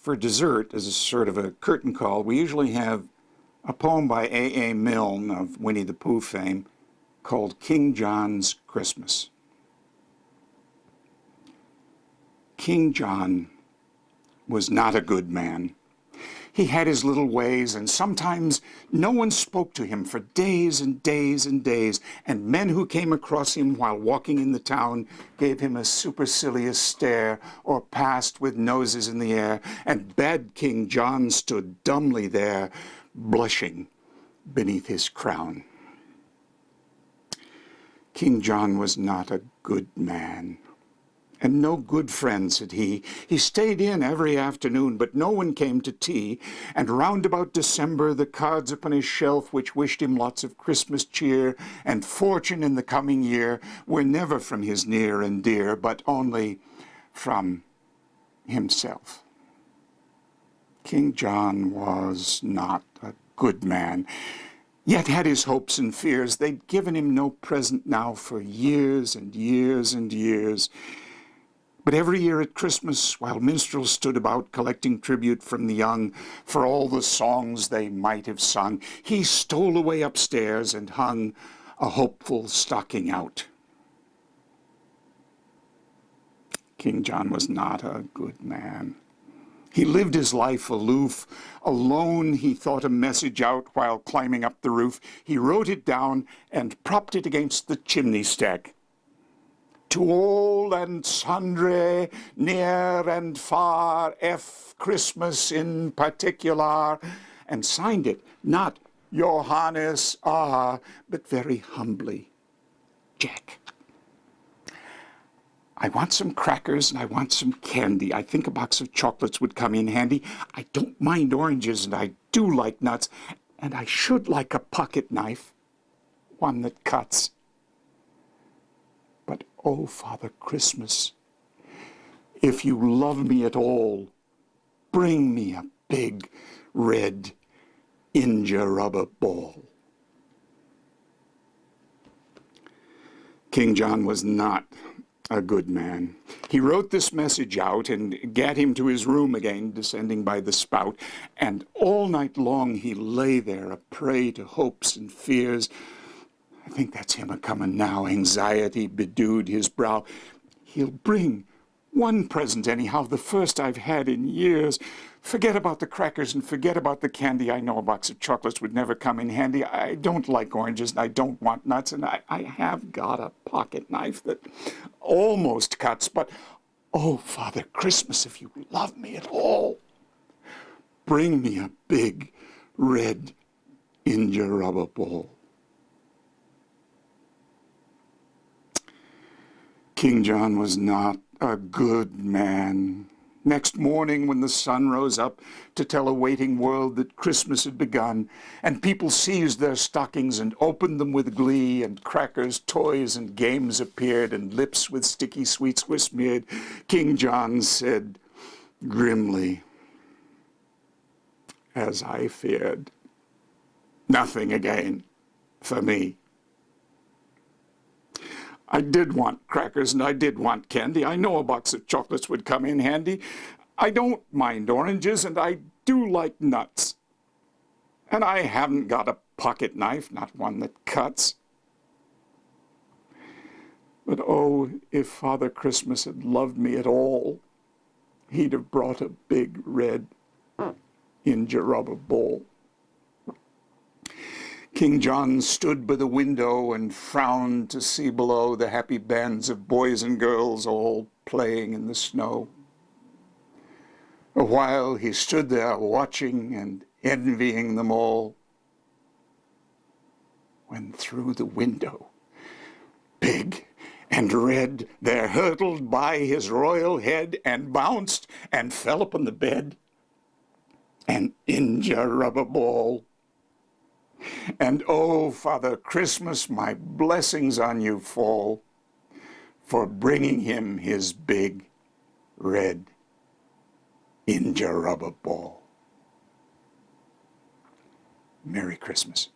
for dessert, as a sort of a curtain call, we usually have a poem by A. Milne of Winnie the Pooh fame called King John's Christmas. King John was not a good man. He had his little ways, and sometimes no one spoke to him for days and days and days, and men who came across him while walking in the town gave him a supercilious stare or passed with noses in the air, and bad King John stood dumbly there, blushing beneath his crown. King John was not a good man. And no good friends had he. He stayed in every afternoon, but no one came to tea. And round about December, the cards upon his shelf, which wished him lots of Christmas cheer and fortune in the coming year, were never from his near and dear, but only from himself. King John was not a good man, yet had his hopes and fears. They'd given him no present now for years and years and years. But every year at Christmas, while minstrels stood about collecting tribute from the young for all the songs they might have sung, he stole away upstairs and hung a hopeful stocking out. King John was not a good man. He lived his life aloof. Alone he thought a message out while climbing up the roof. He wrote it down and propped it against the chimney stack. To all and sundry, near and far, F. Christmas in particular, and signed it, not Johannes R., but very humbly, Jack. I want some crackers and I want some candy. I think a box of chocolates would come in handy. I don't mind oranges and I do like nuts, and I should like a pocket knife, one that cuts. But, oh, Father Christmas, if you love me at all, bring me a big, red, india-rubber ball. King John was not a good man. He wrote this message out and gat him to his room again, descending by the spout, and all night long he lay there, a prey to hopes and fears. I think that's him a-comin' now. Anxiety bedewed his brow. He'll bring one present anyhow, the first I've had in years. Forget about the crackers and forget about the candy. I know a box of chocolates would never come in handy. I don't like oranges and I don't want nuts, and I have got a pocket knife that almost cuts. But, oh, Father Christmas, if you love me at all, bring me a big, red, india-rubber ball. King John was not a good man. Next morning, when the sun rose up to tell a waiting world that Christmas had begun, and people seized their stockings and opened them with glee, and crackers, toys, and games appeared, and lips with sticky sweets were smeared, King John said grimly, as I feared, nothing again for me. I did want crackers and I did want candy. I know a box of chocolates would come in handy. I don't mind oranges and I do like nuts. And I haven't got a pocket knife, not one that cuts. But oh, if Father Christmas had loved me at all, he'd have brought a big red india-rubber ball. King John stood by the window and frowned to see below the happy bands of boys and girls all playing in the snow. A while he stood there watching and envying them all, when through the window, big and red, there hurtled by his royal head and bounced and fell upon the bed an india-rubber ball. And oh, Father Christmas, my blessings on you fall for bringing him his big, red, india-rubber ball. Merry Christmas.